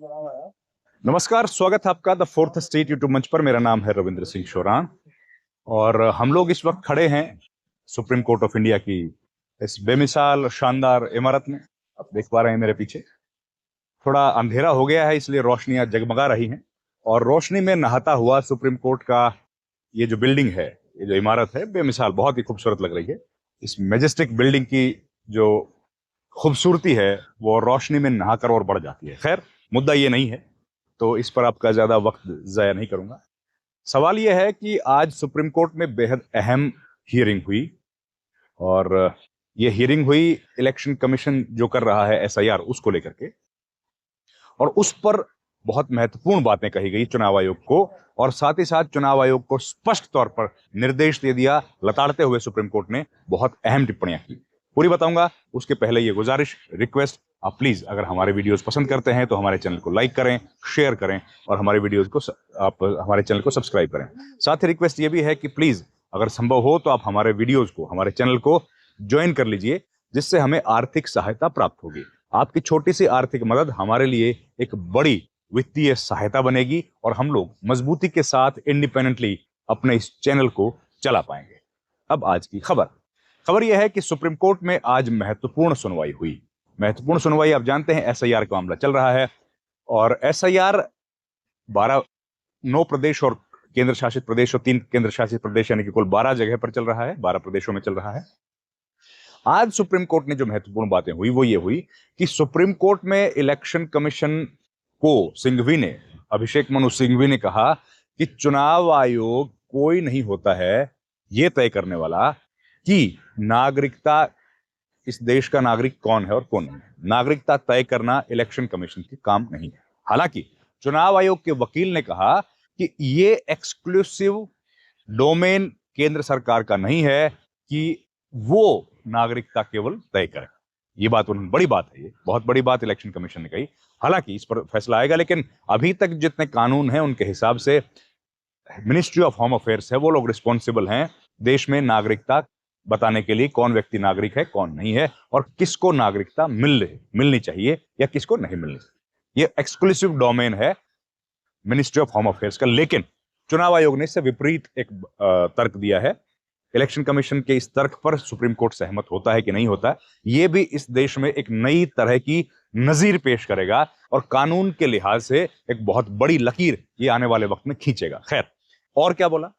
नमस्कार, स्वागत है आपका द फोर्थ स्टेट यूट्यूब मंच पर। मेरा नाम है रविंद्र सिंह शोरान और हम लोग इस वक्त खड़े हैं सुप्रीम कोर्ट ऑफ इंडिया की इस बेमिसाल शानदार इमारत में। आप देख पा रहे हैं मेरे पीछे थोड़ा अंधेरा हो गया है, इसलिए रोशनियां जगमगा रही हैं और रोशनी में नहाता हुआ सुप्रीम कोर्ट का ये जो बिल्डिंग है, ये जो इमारत है, बेमिसाल बहुत ही खूबसूरत लग रही है। इस मेजेस्टिक बिल्डिंग की जो खूबसूरती है वो रोशनी में नहाकर और बढ़ जाती है। खैर, मुद्दा ये नहीं है, तो इस पर आपका ज्यादा वक्त जाया नहीं करूंगा। सवाल यह है कि आज सुप्रीम कोर्ट में बेहद अहम हियरिंग हुई और ये हियरिंग हुई इलेक्शन कमीशन जो कर रहा है एसआईआर उसको लेकर के, और उस पर बहुत महत्वपूर्ण बातें कही गई चुनाव आयोग को, और साथ ही साथ चुनाव आयोग को स्पष्ट तौर पर निर्देश दे दिया। लताड़ते हुए सुप्रीम कोर्ट ने बहुत अहम टिप्पणियां की, पूरी बताऊंगा। उसके पहले ये गुजारिश, रिक्वेस्ट, आप प्लीज अगर हमारे वीडियोस पसंद करते हैं तो हमारे चैनल को लाइक करें, शेयर करें और हमारे वीडियोस को आप हमारे चैनल को सब्सक्राइब करें। साथ ही रिक्वेस्ट ये भी है कि प्लीज अगर संभव हो तो आप हमारे वीडियोस को, हमारे चैनल को ज्वाइन कर लीजिए, जिससे हमें आर्थिक सहायता प्राप्त होगी। आपकी छोटी सी आर्थिक मदद हमारे लिए एक बड़ी वित्तीय सहायता बनेगी और हम लोग मजबूती के साथ इंडिपेंडेंटली अपने इस चैनल को चला पाएंगे। अब आज की खबर यह है कि सुप्रीम कोर्ट में आज महत्वपूर्ण सुनवाई हुई। महत्वपूर्ण सुनवाई, आप जानते हैं एसआईआर का मामला चल रहा है और एसआईआर 9 प्रदेश और केंद्र शासित प्रदेश और 3 केंद्र शासित प्रदेश यानी कि कुल 12 जगह पर चल रहा है, 12 प्रदेशों में चल रहा है। आज सुप्रीम कोर्ट ने जो महत्वपूर्ण बातें हुई वो ये हुई कि सुप्रीम कोर्ट में इलेक्शन कमीशन को अभिषेक मनु सिंघवी ने कहा कि चुनाव आयोग कोई नहीं होता है यह तय करने वाला कि नागरिकता, इस देश का नागरिक कौन है और कौन नहीं है। नागरिकता तय करना इलेक्शन कमीशन के काम नहीं है। हालांकि चुनाव आयोग के वकील ने कहा कि ये एक्सक्लूसिव डोमेन केंद्र सरकार का नहीं है कि वो नागरिकता केवल तय करे। ये बात बड़ी बात है, ये बहुत बड़ी बात इलेक्शन कमीशन ने कही। हालांकि इस पर फैसला आएगा, लेकिन अभी तक जितने कानून हैं उनके हिसाब से मिनिस्ट्री ऑफ होम अफेयर्स है, वो लोग रिस्पॉन्सिबल हैं देश में नागरिकता बताने के लिए, कौन व्यक्ति नागरिक है कौन नहीं है और किसको नागरिकता मिलनी चाहिए या किसको नहीं मिलनी चाहिए। ये एक्सक्लूसिव डोमेन है मिनिस्ट्री ऑफ होम अफेयर्स का। लेकिन चुनाव आयोग ने इससे विपरीत एक तर्क दिया है। इलेक्शन कमीशन के इस तर्क पर सुप्रीम कोर्ट सहमत होता है कि नहीं होता, यह भी इस देश में एक नई तरह की नजीर पेश करेगा और कानून के लिहाज से एक बहुत बड़ी लकीर ये आने वाले वक्त में खींचेगा। खैर, और क्या बोला,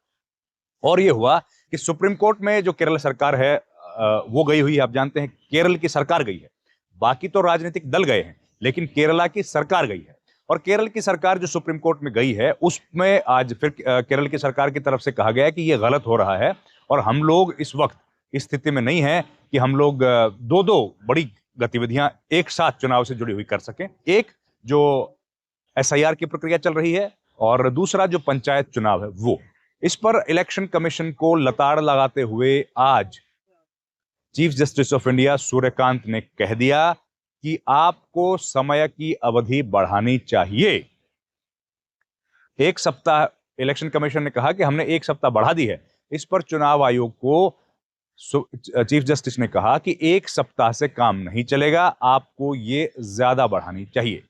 और यह हुआ कि सुप्रीम कोर्ट में जो केरल सरकार है वो गई हुई है। आप जानते हैं केरल की सरकार गई है, बाकी तो राजनीतिक दल गए हैं, लेकिन केरला की सरकार गई है। और केरल की सरकार जो सुप्रीम कोर्ट में गई है उसमें आज फिर केरल की सरकार की तरफ से कहा गया है कि यह गलत हो रहा है और हम लोग इस वक्त इस स्थिति में नहीं है कि हम लोग दो बड़ी गतिविधियां एक साथ चुनाव से जुड़ी हुई कर सकें। एक जो एसआईआर की प्रक्रिया चल रही है और दूसरा जो पंचायत चुनाव है वो। इस पर इलेक्शन कमीशन को लताड़ लगाते हुए आज chief justice of India Suryakant ने कह दिया कि आपको समय की अवधि बढ़ानी चाहिए। 1 सप्ताह इलेक्शन कमीशन ने कहा कि हमने 1 सप्ताह बढ़ा दी है। इस पर चुनाव आयोग को चीफ जस्टिस ने कहा कि 1 सप्ताह से काम नहीं चलेगा, आपको ये ज्यादा बढ़ानी चाहिए।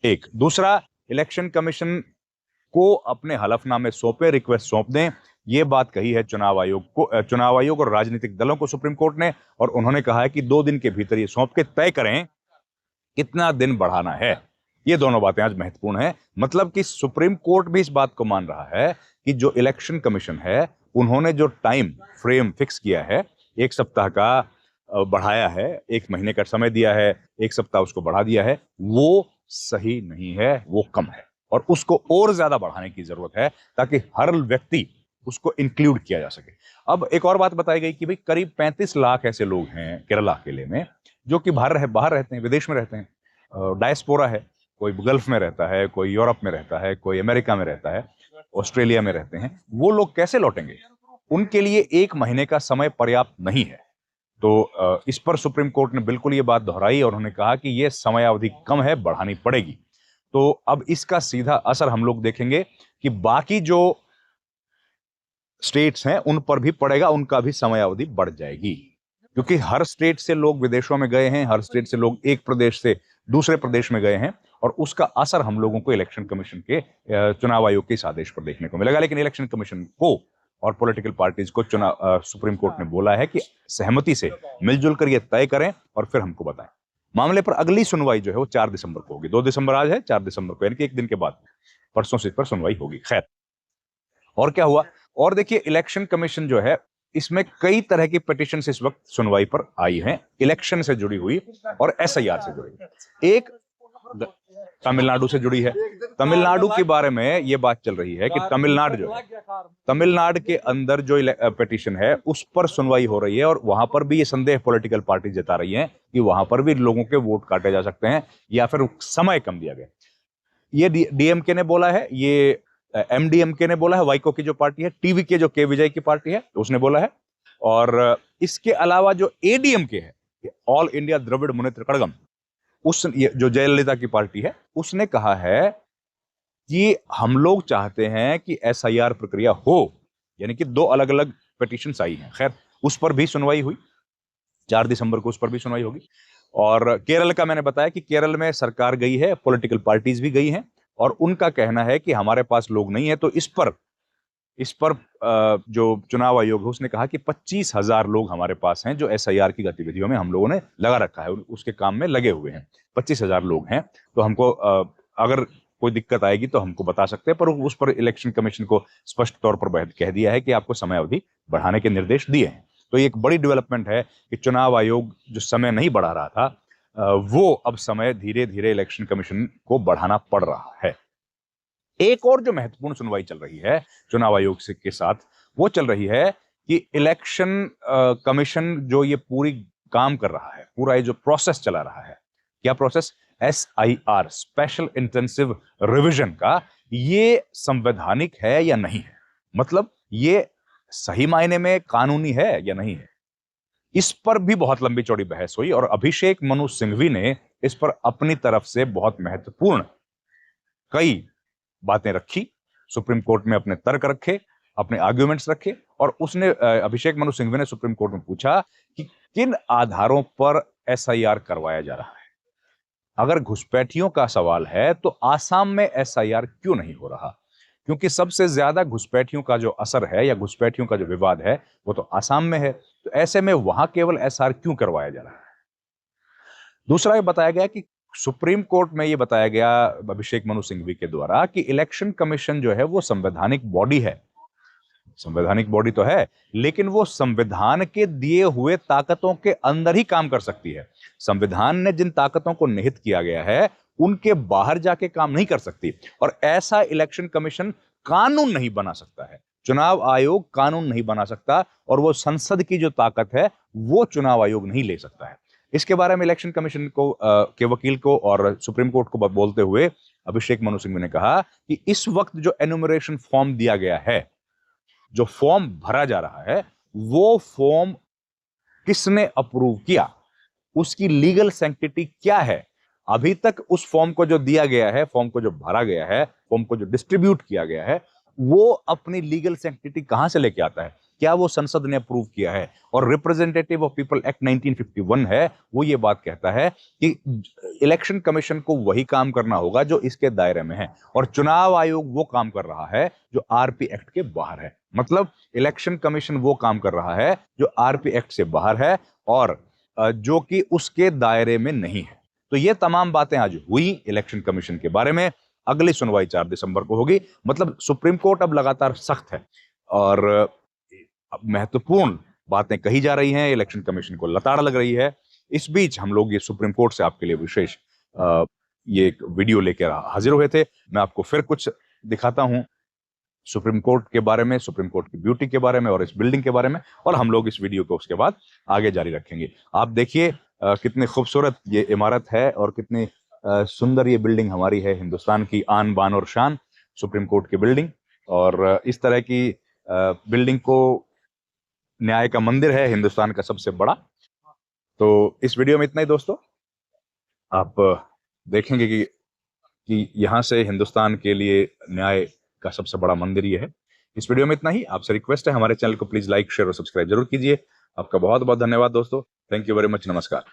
एक दूसरा, इलेक्शन कमीशन को अपने हलफनामे सौंपे, रिक्वेस्ट सौंप दें। यह बात कही है चुनाव आयोग और राजनीतिक दलों को सुप्रीम कोर्ट ने, और उन्होंने कहा है कि 2 दिन के भीतर ये सौंप के तय करें कितना दिन बढ़ाना है। ये दोनों बातें आज महत्वपूर्ण है। मतलब कि सुप्रीम कोर्ट भी इस बात को मान रहा है कि जो इलेक्शन कमीशन है उन्होंने जो टाइम फ्रेम फिक्स किया है, 1 सप्ताह का बढ़ाया है, 1 महीने का समय दिया है, 1 सप्ताह उसको बढ़ा दिया है, वो सही नहीं है, वो कम है और उसको और ज्यादा बढ़ाने की जरूरत है ताकि हर व्यक्ति उसको इंक्लूड किया जा सके। अब एक और बात बताई गई कि भाई करीब 35 लाख ऐसे लोग हैं केरला अकेले में जो कि बाहर रहते हैं, विदेश में रहते हैं। डायस्पोरा है, कोई गल्फ में रहता है, कोई यूरोप में रहता है, कोई अमेरिका में रहता है, ऑस्ट्रेलिया में रहते हैं। वो लोग कैसे लौटेंगे? उनके लिए 1 महीने का समय पर्याप्त नहीं है। तो इस पर सुप्रीम कोर्ट ने बिल्कुल ये बात दोहराई और उन्होंने कहा कि ये समयावधि कम है, बढ़ानी पड़ेगी। तो अब इसका सीधा असर हम लोग देखेंगे कि बाकी जो स्टेट्स हैं उन पर भी पड़ेगा, उनका भी समयावधि बढ़ जाएगी, क्योंकि हर स्टेट से लोग विदेशों में गए हैं, हर स्टेट से लोग एक प्रदेश से दूसरे प्रदेश में गए हैं, और उसका असर हम लोगों को इलेक्शन कमीशन के चुनाव आयोग के इस आदेश पर देखने को मिलेगा। लेकिन इलेक्शन कमीशन को और पॉलिटिकल पार्टीज को सुप्रीम कोर्ट ने बोला है कि सहमति से मिलजुल कर ये तय करें और फिर हमको बताएं। मामले पर अगली सुनवाई जो है वो 4 दिसंबर को होगी। 2 दिसंबर आज है, 4 दिसंबर को, यानी कि एक दिन के बाद परसों से इस पर सुनवाई होगी। खैर, और क्या हुआ? और देखिए, इलेक्शन कमीशन जो है, इसमें कई तरह की पिटीशंस इस वक्त सुनवाई पर आई हैं, इलेक्शन से जुड़ी हुई और एसआईआर से जुड़ी। एक तमिलनाडु से जुड़ी है। तमिलनाडु के बारे में यह बात चल रही है कि तमिलनाडु जो है, तमिलनाडु के अंदर जो पिटीशन है उस पर सुनवाई हो रही है, और वहां पर भी ये संदेह पॉलिटिकल पार्टी जता रही है कि वहां पर भी लोगों के वोट काटे जा सकते हैं या फिर समय कम दिया गया। ये डीएमके ने बोला है, ये एमडीएमके ने बोला है, वाइको की जो पार्टी है, टीवीके जो के विजय की पार्टी है उसने बोला है, और इसके अलावा जो एडीएमके है, ऑल इंडिया द्रविड़ मुनेत्र कड़गम, उस जो जयललिता की पार्टी है, उसने कहा है कि हम लोग चाहते हैं कि एसआईआर प्रक्रिया हो। यानी कि 2 अलग अलग पिटीशंस आई हैं। खैर, उस पर भी सुनवाई हुई, 4 दिसंबर को उस पर भी सुनवाई होगी। और केरल का मैंने बताया कि केरल में सरकार गई है, पॉलिटिकल पार्टीज भी गई हैं, और उनका कहना है कि हमारे पास लोग नहीं है, तो इस पर जो चुनाव आयोग है उसने कहा कि 25,000 लोग हमारे पास हैं जो एसआईआर की गतिविधियों में हम लोगों ने लगा रखा है, उसके काम में लगे हुए हैं। 25,000 लोग हैं, तो हमको अगर कोई दिक्कत आएगी तो हमको बता सकते हैं। पर उस पर इलेक्शन कमीशन को स्पष्ट तौर पर कह दिया है कि आपको समय अवधि बढ़ाने के निर्देश दिए हैं। तो ये एक बड़ी डेवलपमेंट है कि चुनाव आयोग जो समय नहीं बढ़ा रहा था, वो अब समय धीरे धीरे इलेक्शन कमीशन को बढ़ाना पड़ रहा है। एक और जो महत्वपूर्ण सुनवाई चल रही है चुनाव आयोग के साथ, वो चल रही है कि इलेक्शन कमीशन जो ये पूरी काम कर रहा है, पूरा ये जो प्रोसेस चला रहा है, क्या process? SIR, special intensive revision का, ये संवैधानिक है या नहीं है? मतलब ये सही मायने में कानूनी है या नहीं है? इस पर भी बहुत लंबी चौड़ी बहस हुई, और अभिषेक मनु सिंघवी ने इस पर अपनी तरफ से बहुत महत्वपूर्ण कई बातें रखी, सुप्रीम कोर्ट में अपने तर्क रखे, अपने आर्ग्यूमेंट्स रखे, और उसने अभिषेक मनु सिंघवी ने सुप्रीम कोर्ट में पूछा कि किन आधारों पर एसआईआर करवाया जा रहा है। अगर घुसपैठियों का सवाल है तो आसाम में एसआईआर क्यों नहीं हो रहा? क्योंकि सबसे ज्यादा घुसपैठियों का जो असर है या घुसपैठियों का जो विवाद है वो तो आसाम में है, तो ऐसे में वहां केवल एसआईआर क्यों करवाया जा रहा है? दूसरा ये बताया गया कि सुप्रीम कोर्ट में ये बताया गया अभिषेक मनु सिंघवी के द्वारा कि इलेक्शन कमीशन जो है वो संवैधानिक बॉडी है। संवैधानिक बॉडी तो है, लेकिन वो संविधान के दिए हुए ताकतों के अंदर ही काम कर सकती है। संविधान ने जिन ताकतों को निहित किया गया है उनके बाहर जाके काम नहीं कर सकती, और ऐसा इलेक्शन कमीशन कानून नहीं बना सकता है। चुनाव आयोग कानून नहीं बना सकता, और वो संसद की जो ताकत है वो चुनाव आयोग नहीं ले सकता है। इसके बारे में इलेक्शन कमीशन को के वकील को और सुप्रीम कोर्ट को बोलते हुए अभिषेक मनु सिंघवी ने कहा कि इस वक्त जो एनुमरेशन फॉर्म दिया गया है, जो फॉर्म भरा जा रहा है, वो फॉर्म किसने अप्रूव किया, उसकी लीगल सैंक्टिटी क्या है? अभी तक उस फॉर्म को जो दिया गया है, फॉर्म को जो भरा गया है, फॉर्म को जो डिस्ट्रीब्यूट किया गया है, वो अपनी लीगल सैंक्टिटी कहां से लेके आता है? क्या वो संसद ने अप्रूव किया है? और रिप्रेजेंटेटिव ऑफ पीपल एक्ट 1951 है, वो ये बात कहता है कि इलेक्शन कमीशन को वही काम करना होगा जो इसके दायरे में है, और चुनाव आयोग वो काम कर रहा है जो आरपी एक्ट के बाहर है। मतलब इलेक्शन कमीशन वो काम कर रहा है जो आरपी एक्ट से बाहर है और जो कि उसके दायरे में नहीं है। तो ये तमाम बातें आज हुई इलेक्शन कमीशन के बारे में। अगली सुनवाई 4 दिसंबर को होगी। मतलब सुप्रीम कोर्ट अब लगातार सख्त है और महत्वपूर्ण बातें कही जा रही हैं, इलेक्शन कमीशन को लताड़ लग रही है। इस बीच हम लोग ये सुप्रीम कोर्ट से आपके लिए विशेष ये एक वीडियो लेकर हाजिर हुए थे। मैं आपको फिर कुछ दिखाता हूं सुप्रीम कोर्ट के बारे में, सुप्रीम कोर्ट की ब्यूटी के बारे में और इस बिल्डिंग के बारे में, और हम लोग इस वीडियो को उसके बाद आगे जारी रखेंगे। आप देखिए कितनी खूबसूरत ये इमारत है और कितनी सुंदर ये बिल्डिंग हमारी है, हिंदुस्तान की आन बान और शान, सुप्रीम कोर्ट की बिल्डिंग। और इस तरह की बिल्डिंग को न्याय का मंदिर है, हिंदुस्तान का सबसे बड़ा। तो इस वीडियो में इतना ही दोस्तों। आप देखेंगे कि यहाँ से हिंदुस्तान के लिए न्याय का सबसे बड़ा मंदिर ये है। इस वीडियो में इतना ही। आपसे रिक्वेस्ट है हमारे चैनल को प्लीज लाइक, शेयर और सब्सक्राइब जरूर कीजिए। आपका बहुत बहुत धन्यवाद दोस्तों। Thank you very much. नमस्कार।